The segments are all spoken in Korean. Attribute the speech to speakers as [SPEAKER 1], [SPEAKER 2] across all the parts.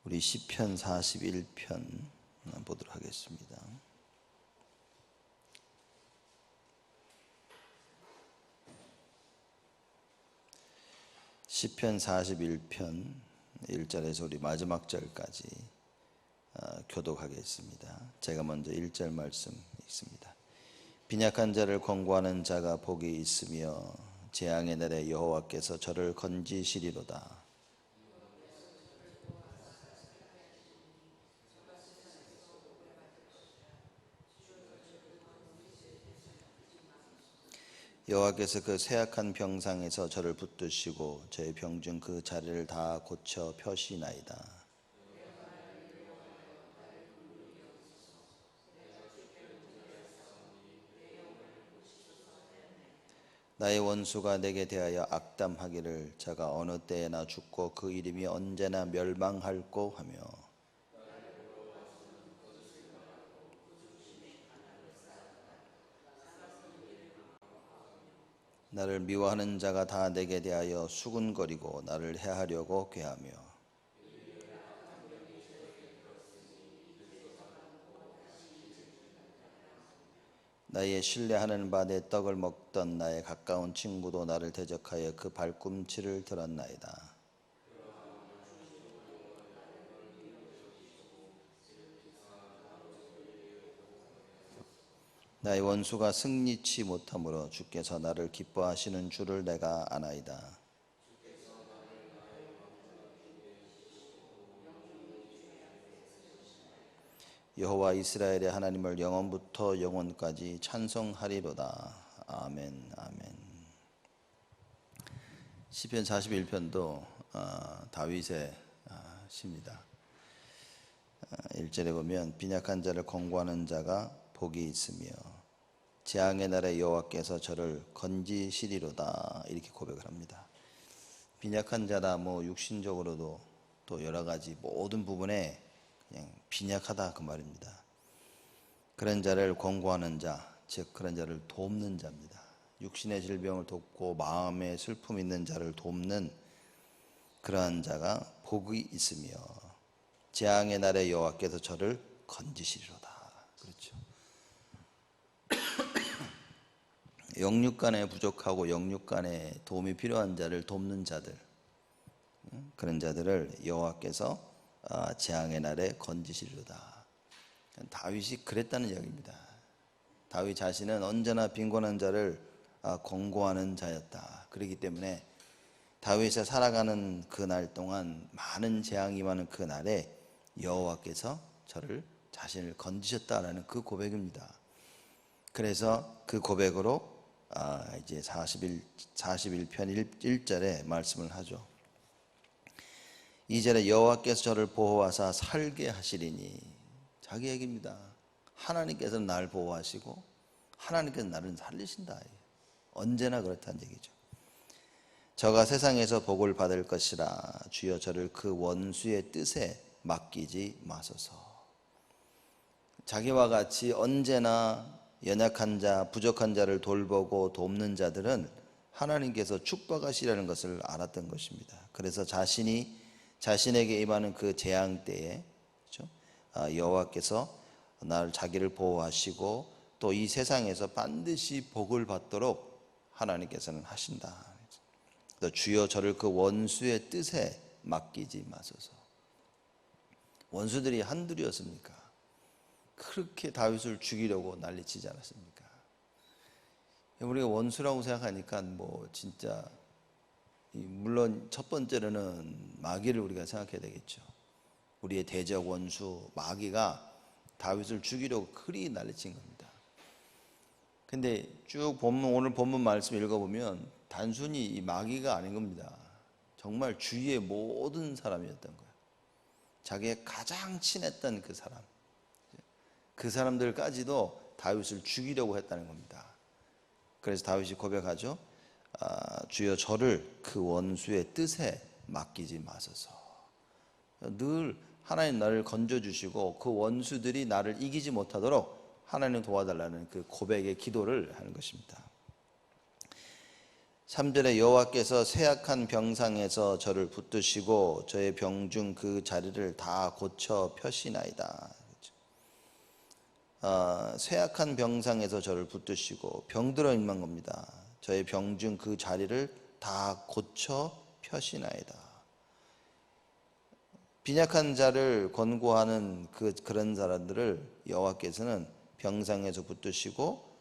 [SPEAKER 1] 우리 시편 41편 보도록 하겠습니다. 시편 41편 1절에서 우리 마지막 절까지 교독하겠습니다. 제가 먼저 1절 말씀 읽습니다. 빈약한 자를 권고하는 자가 복이 있으며 재앙의 날에 여호와께서 저를 건지시리로다. 여호와께서 그 쇠약한 병상에서 저를 붙드시고 저의 병중 그 자리를 다 고쳐 펴시나이다. 나의 원수가 내게 대하여 악담하기를 저가 어느 때에나 죽고 그 이름이 언제나 멸망할꼬 하며 나를 미워하는 자가 다 내게 대하여 수군거리고 나를 해하려고 꾀하며 나의 신뢰하는 바 내 떡을 먹던 나의 가까운 친구도 나를 대적하여 그 발꿈치를 들었나이다. 나의 원수가 승리치 못하므로 주께서 나를 기뻐하시는 줄을 내가 아나이다. 여호와 이스라엘의 하나님을 영원부터 영원까지 찬송하리로다. 아멘. 아멘. 시편 41편도 다윗의 시입니다. 1절에 보면 빈약한 자를 권고하는 자가 복이 있으며 재앙의 날에 여호와께서 저를 건지시리로다 이렇게 고백을 합니다. 빈약한 자다 육신적으로도 또 여러 가지 모든 부분에 그냥 빈약하다 그 말입니다. 그런 자를 권고하는 자, 즉 그런 자를 돕는 자입니다. 육신의 질병을 돕고 마음의 슬픔 있는 자를 돕는 그러한 자가 복이 있으며 재앙의 날에 여호와께서 저를 건지시리로다. 그렇죠. 영육간에 부족하고 영육간에 도움이 필요한 자를 돕는 자들, 그런 자들을 여호와께서 재앙의 날에 건지시리로다. 다윗이 그랬다는 이야기입니다. 다윗 자신은 언제나 빈곤한 자를 권고하는 자였다. 그렇기 때문에 다윗이 살아가는 그날 동안 많은 재앙이 임하는 그 날에 여호와께서 저를 자신을 건지셨다라는 그 고백입니다. 그래서 그 고백으로 이제 41편 1절에 말씀을 하죠. 2절에 여호와께서 저를 보호하사 살게 하시리니, 자기 얘기입니다. 하나님께서 나를 보호하시고 하나님께서 나를 살리신다. 언제나 그렇다는 얘기죠. 저가 세상에서 복을 받을 것이라 주여 저를 그 원수의 뜻에 맡기지 마소서. 자기와 같이 언제나 연약한 자, 부족한 자를 돌보고 돕는 자들은 하나님께서 축복하시라는 것을 알았던 것입니다. 그래서 자신에게 임하는 그 재앙 때에, 그렇죠? 여호와께서 나를 자기를 보호하시고 또 이 세상에서 반드시 복을 받도록 하나님께서는 하신다. 주여 저를 그 원수의 뜻에 맡기지 마소서. 원수들이 한둘이었습니까? 그렇게 다윗을 죽이려고 난리치지 않았습니까? 우리가 원수라고 생각하니까 진짜 물론 첫 번째로는 마귀를 우리가 생각해야 되겠죠. 우리의 대적 원수 마귀가 다윗을 죽이려고 그리 난리친 겁니다. 근데 쭉 오늘 본문 말씀 읽어보면 단순히 이 마귀가 아닌 겁니다. 정말 주위의 모든 사람이었던 거예요. 자기의 가장 친했던 그 사람, 그 사람들까지도 다윗을 죽이려고 했다는 겁니다. 그래서 다윗이 고백하죠. 주여 저를 그 원수의 뜻에 맡기지 마소서. 늘 하나님 나를 건져주시고 그 원수들이 나를 이기지 못하도록 하나님 도와달라는 그 고백의 기도를 하는 것입니다. 3절에 여호와께서 쇠약한 병상에서 저를 붙드시고 저의 병중 그 자리를 다 고쳐 펴시나이다. 쇠약한 병상에서 저를 붙드시고 병들어 있는 겁니다. 저의 병중 그 자리를 다 고쳐 펴시나이다. 빈약한 자를 권고하는 그런 사람들을 여호와께서는 병상에서 붙드시고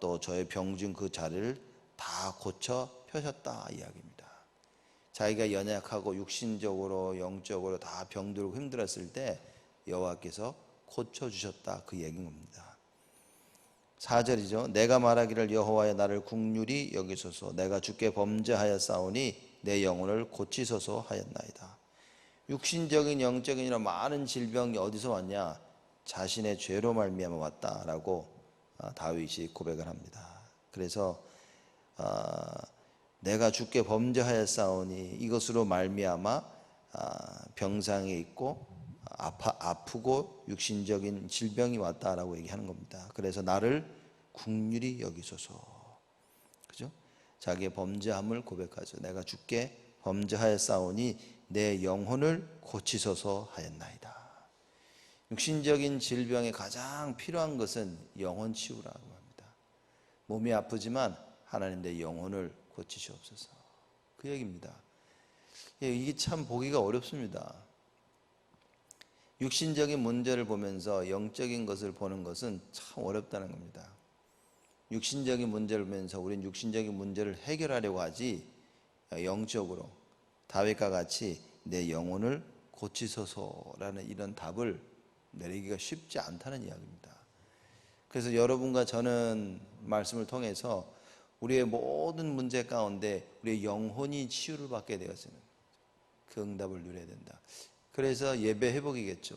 [SPEAKER 1] 또 저의 병중 그 자리를 다 고쳐 펴셨다 이야기입니다. 자기가 연약하고 육신적으로 영적으로 다 병들고 힘들었을 때 여호와께서 고쳐주셨다 그 얘기인 겁니다. 4절이죠. 내가 말하기를 여호와여 나를 긍휼히 여기소서 내가 주께 범죄하였사오니 내 영혼을 고치소서 하였나이다. 육신적인 영적인 이런 많은 질병이 어디서 왔냐? 자신의 죄로 말미암아 왔다라고 다윗이 고백을 합니다. 그래서 내가 주께 범죄하였사오니 이것으로 말미암아 병상에 있고 아프고 육신적인 질병이 왔다라고 얘기하는 겁니다. 그래서 나를 긍휼히 여기소서. 그죠? 자기의 범죄함을 고백하죠. 내가 주께 범죄하였사오니 내 영혼을 고치소서 하였나이다. 육신적인 질병에 가장 필요한 것은 영혼 치유라고 합니다. 몸이 아프지만 하나님 내 영혼을 고치시옵소서. 그 얘기입니다. 이게 참 보기가 어렵습니다. 육신적인 문제를 보면서 영적인 것을 보는 것은 참 어렵다는 겁니다. 육신적인 문제를 보면서 우리는 육신적인 문제를 해결하려고 하지 영적으로 다윗과 같이 내 영혼을 고치소서라는 이런 답을 내리기가 쉽지 않다는 이야기입니다. 그래서 여러분과 저는 말씀을 통해서 우리의 모든 문제 가운데 우리의 영혼이 치유를 받게 되어지는 그 응답을 누려야 된다. 그래서 예배 회복이겠죠.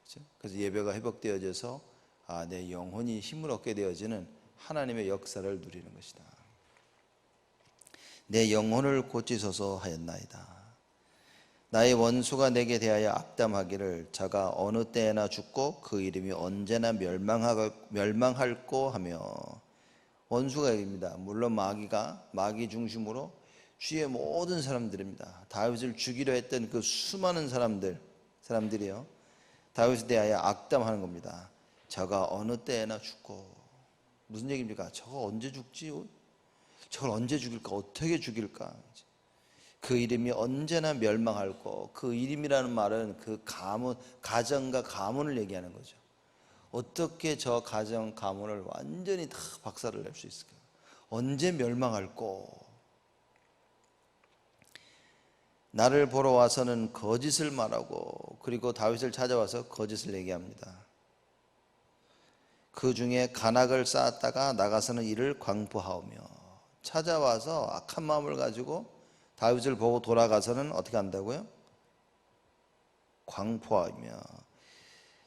[SPEAKER 1] 그렇죠? 그래서 예배가 회복되어져서 내 영혼이 힘을 얻게 되어지는 하나님의 역사를 누리는 것이다. 내 영혼을 고치소서 하였나이다. 나의 원수가 내게 대하여 악담하기를 저가 어느 때에나 죽고 그 이름이 언제나 멸망할꼬 하며. 원수가 얘기입니다. 물론 마귀 중심으로 주위의 모든 사람들입니다. 다윗을 죽이려 했던 그 수많은 사람들이요 다윗에 대하여 악담하는 겁니다. 저가 어느 때에나 죽고. 무슨 얘기입니까? 저가 언제 죽지? 저걸 언제 죽일까? 어떻게 죽일까? 그 이름이 언제나 멸망할고. 그 이름이라는 말은 그 가정과 가문을 얘기하는 거죠. 어떻게 저 가정 가문을 완전히 다 박살을 낼 수 있을까? 언제 멸망할꼬? 나를 보러 와서는 거짓을 말하고 그리고 다윗을 찾아와서 거짓을 얘기합니다. 그 중에 간악을 쌓았다가 나가서는 이를 광포하오며. 찾아와서 악한 마음을 가지고 다윗을 보고 돌아가서는 어떻게 한다고요? 광포하며.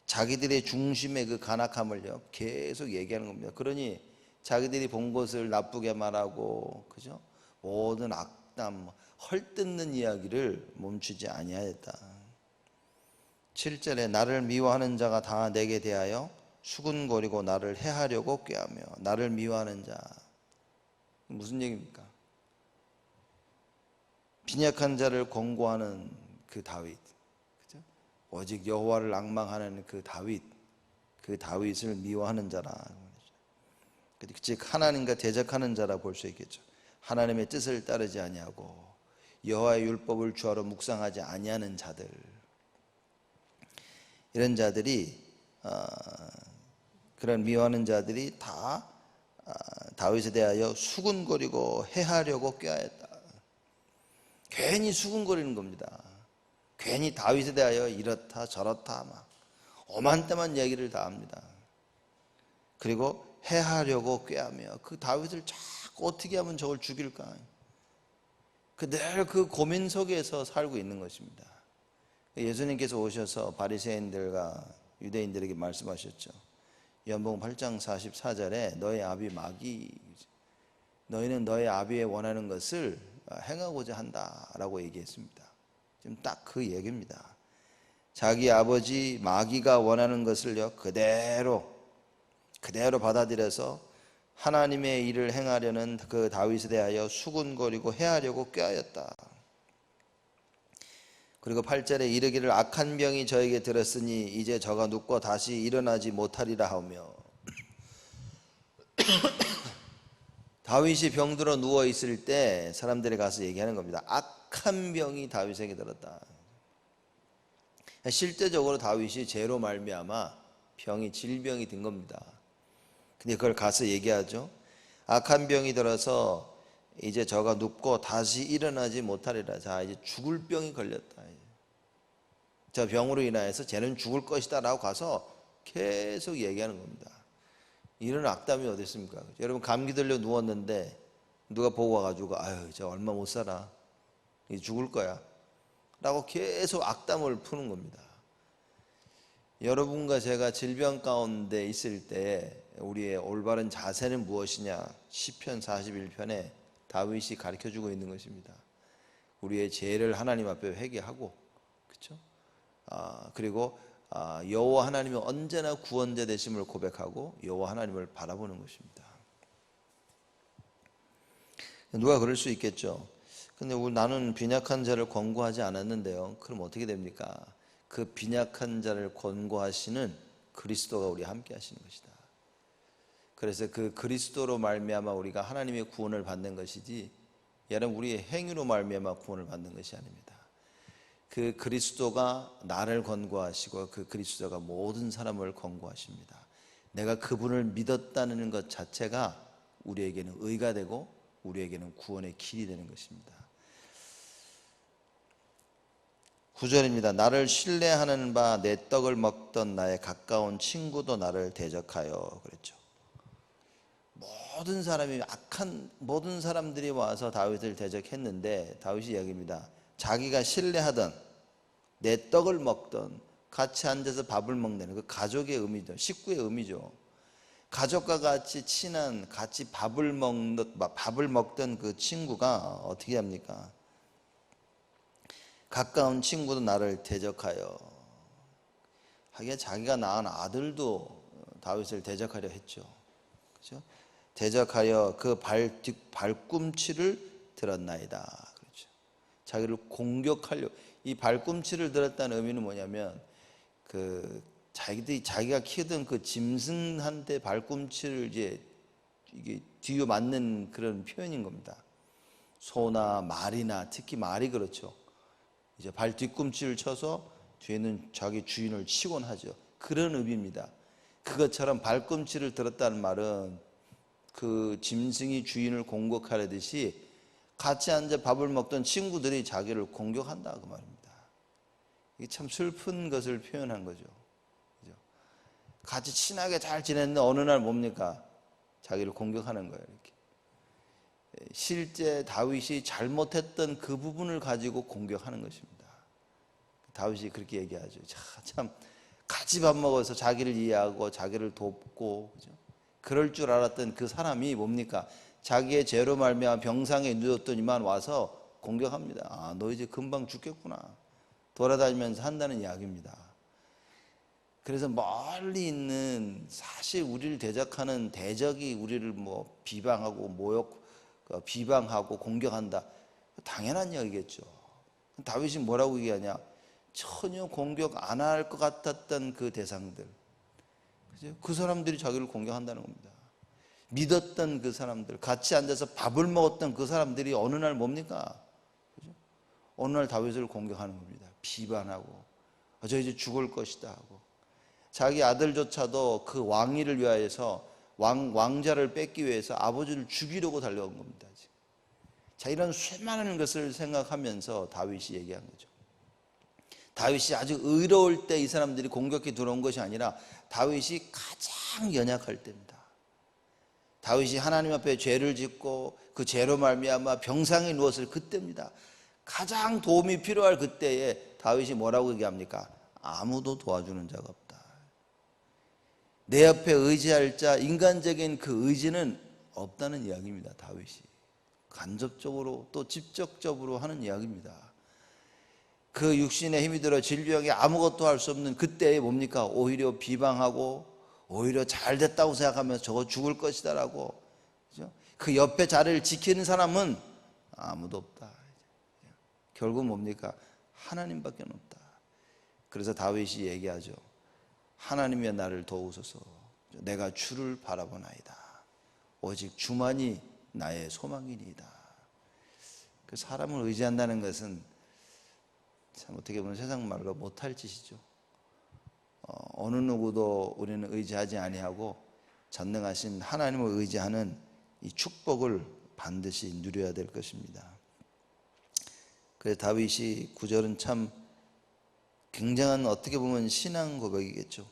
[SPEAKER 1] 자기들의 중심의 그 간악함을요 계속 얘기하는 겁니다. 그러니 자기들이 본 것을 나쁘게 말하고, 그죠? 모든 악담, 헐뜯는 이야기를 멈추지 아니하였다. 7절에 나를 미워하는 자가 다 내게 대하여 수군거리고 나를 해하려고 꾀하며. 나를 미워하는 자, 무슨 얘기입니까? 빈약한 자를 권고하는 그 다윗, 그죠? 오직 여호와를 앙망하는 그 다윗을 미워하는 자라. 즉 하나님과 대적하는 자라 볼 수 있겠죠. 하나님의 뜻을 따르지 아니하고 여호와의 율법을 주하로 묵상하지 아니하는 자들, 이런 자들이 그런 미워하는 자들이 다 다윗에 대하여 수군거리고 해하려고 꾀하였다. 괜히 수군거리는 겁니다. 괜히 다윗에 대하여 이렇다 저렇다 막 엄한 때만 얘기를 다 합니다. 그리고 해하려고 꾀하며 그 다윗을 자꾸 어떻게 하면 저걸 죽일까, 늘 그 고민 속에서 살고 있는 것입니다. 예수님께서 오셔서 바리새인들과 유대인들에게 말씀하셨죠. 요한복음 8장 44절에 너의 아비 마귀, 너희는 너의 아비의 원하는 것을 행하고자 한다라고 얘기했습니다. 지금 딱 그 얘기입니다. 자기 아버지 마귀가 원하는 것을요 그대로 받아들여서 하나님의 일을 행하려는 그 다윗에 대하여 수군거리고 해하려고 꾀하였다. 그리고 8절에 이르기를 악한 병이 저에게 들었으니 이제 저가 눕고 다시 일어나지 못하리라 하며, 다윗이 병들어 누워 있을 때 사람들이 가서 얘기하는 겁니다. 악한 병이 다윗에게 들었다. 실제적으로 다윗이 죄로 말미암아 병이 질병이 된 겁니다. 근데 그걸 가서 얘기하죠. 악한 병이 들어서 이제 저가 눕고 다시 일어나지 못하리라. 자, 이제 죽을 병이 걸렸다. 저 병으로 인하여서 쟤는 죽을 것이다 라고 가서 계속 얘기하는 겁니다. 이런 악담이 어디 있습니까? 여러분, 감기 들려 누웠는데 누가 보고 와가지고 아유 저 얼마 못 살아, 이제 죽을 거야 라고 계속 악담을 푸는 겁니다. 여러분과 제가 질병 가운데 있을 때 우리의 올바른 자세는 무엇이냐? 시편 41편에 다윗이 가르쳐주고 있는 것입니다. 우리의 죄를 하나님 앞에 회개하고, 그렇죠? 그리고 여호와 하나님이 언제나 구원자 되심을 고백하고 여호와 하나님을 바라보는 것입니다. 누가 그럴 수 있겠죠. 근데 나는 빈약한 자를 권고하지 않았는데요. 그럼 어떻게 됩니까? 그 빈약한 자를 권고하시는 그리스도가 우리와 함께 하시는 것이다. 그래서 그 그리스도로 말미암아 우리가 하나님의 구원을 받는 것이지, 여러분 우리의 행위로 말미암아 구원을 받는 것이 아닙니다. 그 그리스도가 나를 권고하시고 그 그리스도가 모든 사람을 권고하십니다. 내가 그분을 믿었다는 것 자체가 우리에게는 의가 되고 우리에게는 구원의 길이 되는 것입니다. 9절입니다. 나를 신뢰하는 바 내 떡을 먹던 나의 가까운 친구도 나를 대적하여, 그랬죠. 모든 사람들이 와서 다윗을 대적했는데 다윗이 이야기합니다. 자기가 신뢰하던, 내 떡을 먹던, 같이 앉아서 밥을 먹는 그 가족의 의미죠. 식구의 의미죠. 가족과 같이 친한, 같이 밥을 먹던 그 친구가 어떻게 합니까? 가까운 친구도 나를 대적하여. 하기야 자기가 낳은 아들도 다윗을 대적하려 했죠. 그렇죠? 대적하여 그 발꿈치를 들었나이다. 그렇죠. 자기를 공격하려. 이 발꿈치를 들었다는 의미는 뭐냐면, 자기가 키우던 그 짐승한테 발꿈치를 이게 뒤로 맞는 그런 표현인 겁니다. 소나 말이나, 특히 말이 그렇죠. 이제 발 뒤꿈치를 쳐서 뒤에는 자기 주인을 치곤 하죠. 그런 의미입니다. 그것처럼 발꿈치를 들었다는 말은 그 짐승이 주인을 공격하려듯이 같이 앉아 밥을 먹던 친구들이 자기를 공격한다, 그 말입니다. 이게 참 슬픈 것을 표현한 거죠. 그죠? 같이 친하게 잘 지냈는데 어느 날 뭡니까? 자기를 공격하는 거예요. 이렇게. 실제 다윗이 잘못했던 그 부분을 가지고 공격하는 것입니다. 다윗이 그렇게 얘기하죠. 참 같이 밥 먹어서 자기를 이해하고 자기를 돕고, 그죠? 그럴 줄 알았던 그 사람이 뭡니까? 자기의 죄로 말미암아 병상에 누웠더니만 와서 공격합니다. 너 이제 금방 죽겠구나. 돌아다니면서 한다는 이야기입니다. 그래서 멀리 있는, 사실 우리를 대적하는 대적이 우리를 비방하고 공격한다. 당연한 이야기겠죠. 다윗이 뭐라고 얘기하냐? 전혀 공격 안 할 것 같았던 그 대상들, 그 사람들이 자기를 공격한다는 겁니다. 믿었던 그 사람들, 같이 앉아서 밥을 먹었던 그 사람들이 어느 날 뭡니까? 그죠? 어느 날 다윗을 공격하는 겁니다. 비방하고, 저 이제 죽을 것이다 하고, 자기 아들조차도 그 왕위를 위하여서 왕자를 뺏기 위해서 아버지를 죽이려고 달려온 겁니다. 자, 이런 수많은 것을 생각하면서 다윗이 얘기한 거죠. 다윗이 아주 의로울 때 이 사람들이 공격해 들어온 것이 아니라 다윗이 가장 연약할 때입니다. 다윗이 하나님 앞에 죄를 짓고 그 죄로 말미암아 병상에 누웠을 그때입니다. 가장 도움이 필요할 그때에 다윗이 뭐라고 얘기합니까? 아무도 도와주는 자가 없다. 내 옆에 의지할 자, 인간적인 그 의지는 없다는 이야기입니다. 다윗이 간접적으로 또 직접적으로 하는 이야기입니다. 그 육신의 힘이 들어 질병에 아무것도 할 수 없는 그때에 뭡니까? 오히려 비방하고, 오히려 잘 됐다고 생각하면서 저거 죽을 것이다 라고 그 옆에 자리를 지키는 사람은 아무도 없다. 결국 뭡니까? 하나님밖에 없다. 그래서 다윗이 얘기하죠. 하나님의 나를 도우소서. 내가 주를 바라보나이다. 오직 주만이 나의 소망이니이다. 그 사람을 의지한다는 것은 참 어떻게 보면 세상 말로 못할 짓이죠. 어느 누구도 우리는 의지하지 아니하고 전능하신 하나님을 의지하는 이 축복을 반드시 누려야 될 것입니다. 그래서 다윗이 9절은 참 굉장한 어떻게 보면 신앙 고백이겠죠.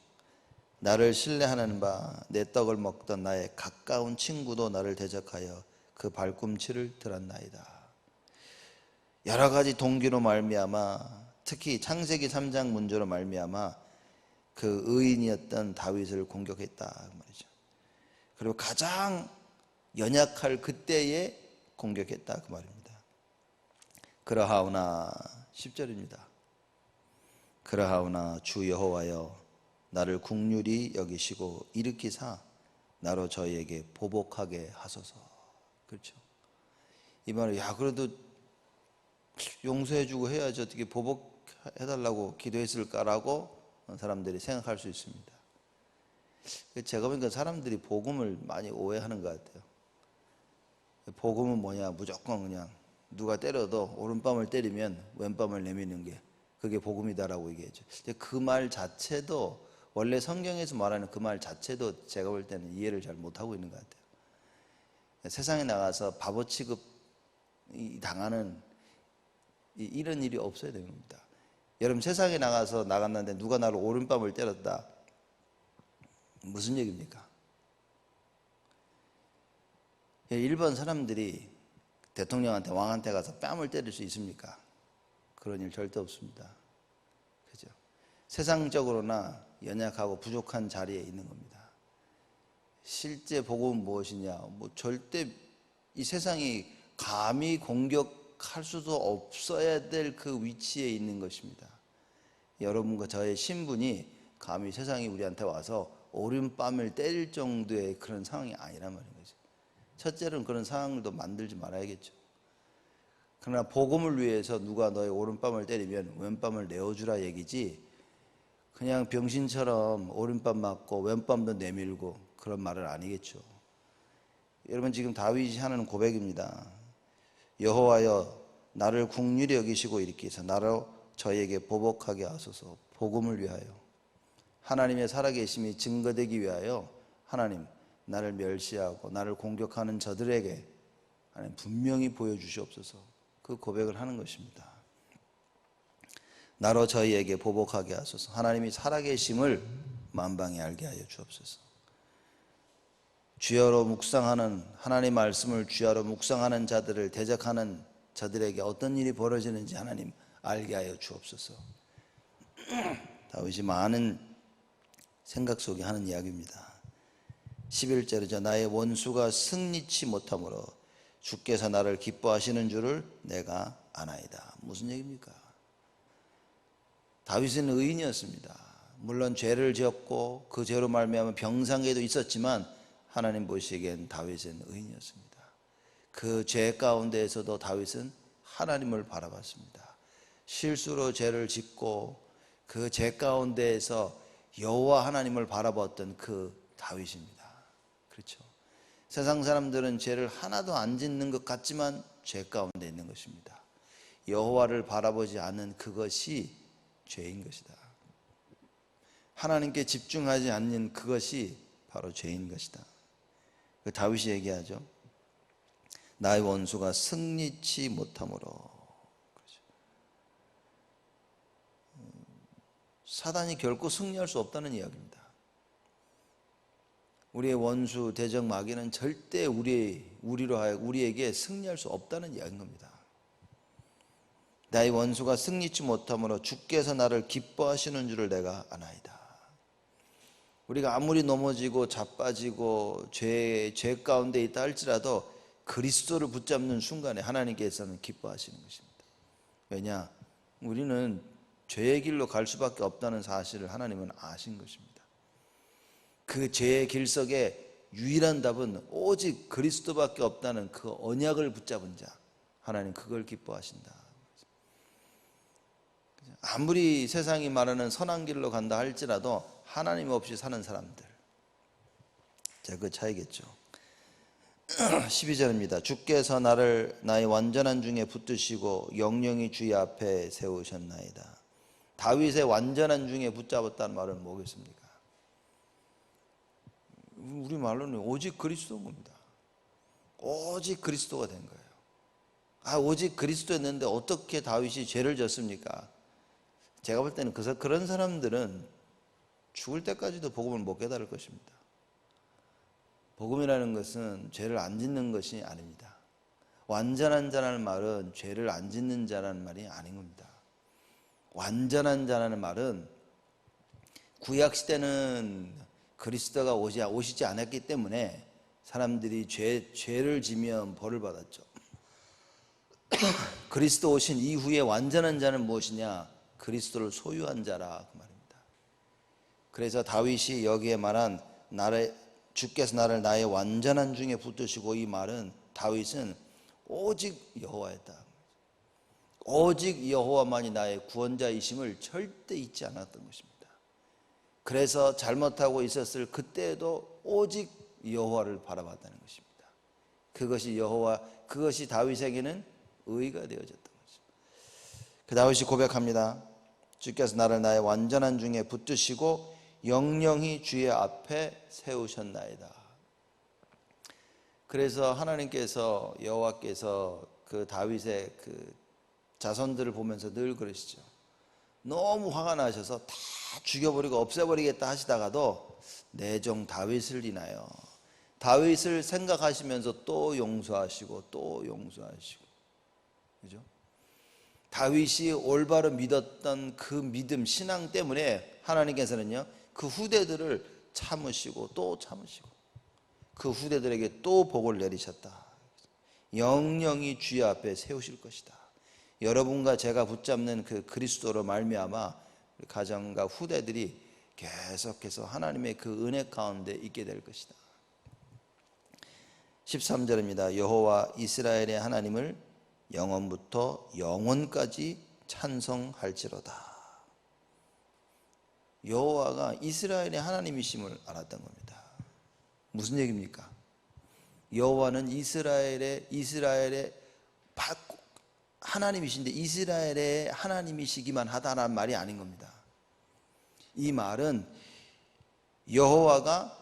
[SPEAKER 1] 나를 신뢰하는 바 내 떡을 먹던 나의 가까운 친구도 나를 대적하여 그 발꿈치를 들었나이다. 여러 가지 동기로 말미암아 특히 창세기 3장 문제로 말미암아 그 의인이었던 다윗을 공격했다 그 말이죠. 그리고 가장 연약할 그때에 공격했다 그 말입니다. 그러하오나 10절입니다. 그러하오나 주 여호와여 나를 긍휼히 여기시고 일으키사 나로 저희에게 보복하게 하소서. 그렇죠. 이 말은 야 그래도 용서해주고 해야지 어떻게 보복해달라고 기도했을까라고 사람들이 생각할 수 있습니다. 제가 보니까 사람들이 복음을 많이 오해하는 것 같아요. 복음은 뭐냐? 무조건 그냥 누가 때려도 오른밤을 때리면 왼밤을 내미는 게 그게 복음이다라고 얘기했죠. 그 말 자체도 원래 성경에서 말하는 그 말 자체도 제가 볼 때는 이해를 잘 못하고 있는 것 같아요. 세상에 나가서 바보 취급 당하는 이런 일이 없어야 됩니다. 여러분 세상에 나갔는데 누가 나를 오른밤을 때렸다. 무슨 얘기입니까? 일본 사람들이 대통령한테 왕한테 가서 뺨을 때릴 수 있습니까? 그런 일 절대 없습니다. 그죠? 세상적으로나 연약하고 부족한 자리에 있는 겁니다. 실제 복음은 무엇이냐? 절대 이 세상이 감히 공격할 수도 없어야 될 그 위치에 있는 것입니다. 여러분과 저의 신분이 감히 세상이 우리한테 와서 오른밤을 때릴 정도의 그런 상황이 아니란 말인 거죠. 첫째로는 그런 상황도 만들지 말아야겠죠. 그러나 복음을 위해서 누가 너의 오른밤을 때리면 왼밤을 내어주라 얘기지 그냥 병신처럼 오른밤 맞고 왼밤도 내밀고 그런 말은 아니겠죠. 여러분 지금 다윗이 하는 고백입니다. 여호와여 나를 긍휼히 여기시고 일으키사 나로 저에게 보복하게 하소서. 복음을 위하여 하나님의 살아계심이 증거되기 위하여 하나님 나를 멸시하고 나를 공격하는 저들에게 하나님 분명히 보여주시옵소서. 그 고백을 하는 것입니다. 나로 저희에게 보복하게 하소서. 하나님이 살아계심을 만방에 알게 하여 주옵소서. 주야로 묵상하는 하나님 말씀을 주야로 묵상하는 자들을 대적하는 저들에게 어떤 일이 벌어지는지 하나님 알게 하여 주옵소서. 다윗이 많은 생각 속에 하는 이야기입니다. 11절이죠. 나의 원수가 승리치 못하므로 주께서 나를 기뻐하시는 줄을 내가 아나이다. 무슨 얘기입니까? 다윗은 의인이었습니다. 물론 죄를 지었고 그 죄로 말미암아 병상에도 있었지만 하나님 보시기엔 다윗은 의인이었습니다. 그 죄 가운데에서도 다윗은 하나님을 바라봤습니다. 실수로 죄를 짓고 그 죄 가운데에서 여호와 하나님을 바라봤던 그 다윗입니다. 그렇죠. 세상 사람들은 죄를 하나도 안 짓는 것 같지만 죄 가운데 있는 것입니다. 여호와를 바라보지 않는 그것이 죄인 것이다. 하나님께 집중하지 않는 그것이 바로 죄인 것이다. 그 다윗이 얘기하죠. 나의 원수가 승리치 못하므로. 사단이 결코 승리할 수 없다는 이야기입니다. 우리의 원수 대적 마귀는 절대 우리에게 승리할 수 없다는 이야기인 겁니다. 나의 원수가 승리치 못하므로 주께서 나를 기뻐하시는 줄을 내가 아나이다. 우리가 아무리 넘어지고 자빠지고 죄 가운데 있다 할지라도 그리스도를 붙잡는 순간에 하나님께서는 기뻐하시는 것입니다. 왜냐? 우리는 죄의 길로 갈 수밖에 없다는 사실을 하나님은 아신 것입니다. 그 죄의 길 속에 유일한 답은 오직 그리스도밖에 없다는 그 언약을 붙잡은 자, 하나님 그걸 기뻐하신다. 아무리 세상이 말하는 선한 길로 간다 할지라도 하나님 없이 사는 사람들, 자, 그 차이겠죠. 12절입니다. 주께서 나를 나의 완전한 중에 붙드시고 영영이 주의 앞에 세우셨나이다. 다윗의 완전한 중에 붙잡았다는 말은 뭐겠습니까? 우리 말로는 오직 그리스도인 겁니다. 오직 그리스도가 된 거예요. 오직 그리스도였는데 어떻게 다윗이 죄를 졌습니까? 제가 볼 때는 그런 사람들은 죽을 때까지도 복음을 못 깨달을 것입니다. 복음이라는 것은 죄를 안 짓는 것이 아닙니다. 완전한 자라는 말은 죄를 안 짓는 자라는 말이 아닌 겁니다. 완전한 자라는 말은 구약시대는 그리스도가 오시지 않았기 때문에 사람들이 죄를 지면 벌을 받았죠. 그리스도 오신 이후에 완전한 자는 무엇이냐? 그리스도를 소유한 자라 그 말입니다. 그래서 다윗이 여기에 말한 주께서 나를 나의 완전한 중에 붙드시고, 이 말은 다윗은 오직 여호와였다. 오직 여호와만이 나의 구원자이심을 절대 잊지 않았던 것입니다. 그래서 잘못하고 있었을 그때에도 오직 여호와를 바라봤다는 것입니다. 그것이 다윗에게는 의가 되어졌던 거죠. 그 다윗이 고백합니다. 주께서 나를 나의 완전한 중에 붙드시고 영영히 주의 앞에 세우셨나이다. 그래서 하나님께서, 여호와께서 그 다윗의 그 자손들을 보면서 늘 그러시죠. 너무 화가 나셔서 다 죽여버리고 없애버리겠다 하시다가도 내 종 다윗을 인하여, 다윗을 생각하시면서 또 용서하시고 또 용서하시고, 그죠? 다윗이 올바로 믿었던 그 믿음, 신앙 때문에 하나님께서는요, 그 후대들을 참으시고 또 참으시고 그 후대들에게 또 복을 내리셨다. 영영이 주의 앞에 세우실 것이다. 여러분과 제가 붙잡는 그 그리스도로 말미암아 가정과 후대들이 계속해서 하나님의 그 은혜 가운데 있게 될 것이다. 13절입니다. 여호와 이스라엘의 하나님을 영원부터 영원까지 찬송할지로다. 여호와가 이스라엘의 하나님이심을 알았던 겁니다. 무슨 얘기입니까? 여호와는 이스라엘의 하나님이신데 이스라엘의 하나님이시기만 하다라는 말이 아닌 겁니다. 이 말은 여호와가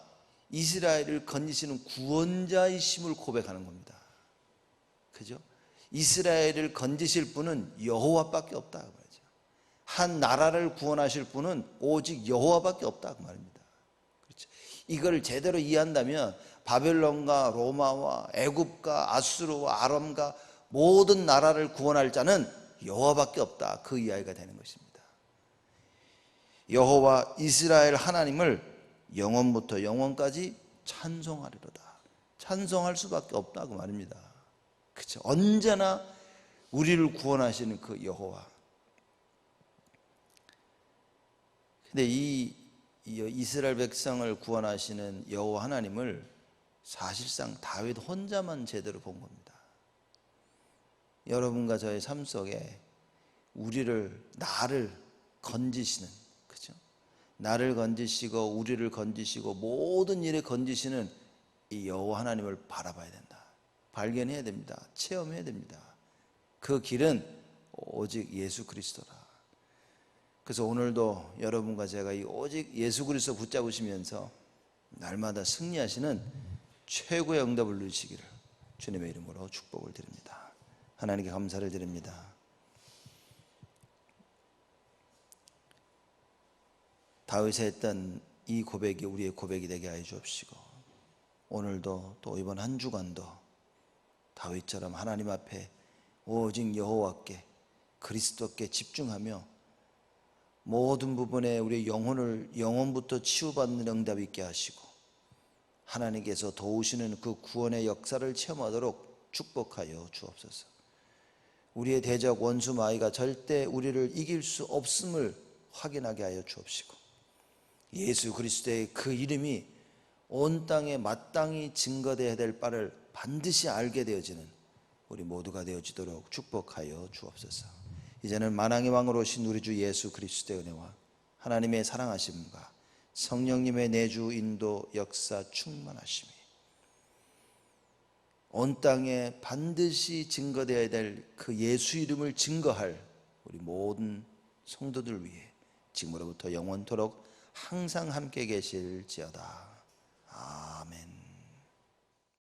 [SPEAKER 1] 이스라엘을 건지시는 구원자이심을 고백하는 겁니다. 그죠? 이스라엘을 건지실 분은 여호와밖에 없다 그 말이죠. 한 나라를 구원하실 분은 오직 여호와밖에 없다 그 말입니다. 그렇죠? 이걸 제대로 이해한다면 바벨론과 로마와 애굽과 아수르와 아람과 모든 나라를 구원할 자는 여호와밖에 없다, 그 이야기가 되는 것입니다. 여호와 이스라엘 하나님을 영원부터 영원까지 찬송하리로다. 찬송할 수밖에 없다 그 말입니다. 그렇죠? 언제나 우리를 구원하시는 그 여호와. 근데 이 이스라엘 백성을 구원하시는 여호와 하나님을 사실상 다윗 혼자만 제대로 본 겁니다. 여러분과 저의 삶 속에 나를 건지시는, 그죠? 나를 건지시고 우리를 건지시고 모든 일에 건지시는 이 여호와 하나님을 바라봐야 된다. 발견해야 됩니다. 체험해야 됩니다. 그 길은 오직 예수 그리스도다. 그래서 오늘도 여러분과 제가 이 오직 예수 그리스도 붙잡으시면서 날마다 승리하시는 최고의 응답을 누리시기를 주님의 이름으로 축복을 드립니다. 하나님께 감사를 드립니다. 다윗이 했던 이 고백이 우리의 고백이 되게 하여 주옵시고, 오늘도 또 이번 한 주간도 다윗처럼 하나님 앞에 오직 여호와께, 그리스도께 집중하며 모든 부분에 우리의 영혼을 영혼부터 치유받는 응답이 있게 하시고 하나님께서 도우시는 그 구원의 역사를 체험하도록 축복하여 주옵소서. 우리의 대적 원수 마귀가 절대 우리를 이길 수 없음을 확인하게 하여 주옵시고 예수 그리스도의 그 이름이 온 땅에 마땅히 증거되어야 될 바를 반드시 알게 되어지는 우리 모두가 되어지도록 축복하여 주옵소서. 이제는 만왕의 왕으로 오신 우리 주 예수 그리스도의 은혜와 하나님의 사랑하심과 성령님의 내주 인도 역사 충만하심이 온 땅에 반드시 증거되어야 될 그 예수 이름을 증거할 우리 모든 성도들 위해 지금으로부터 영원토록 항상 함께 계실지어다. 아멘.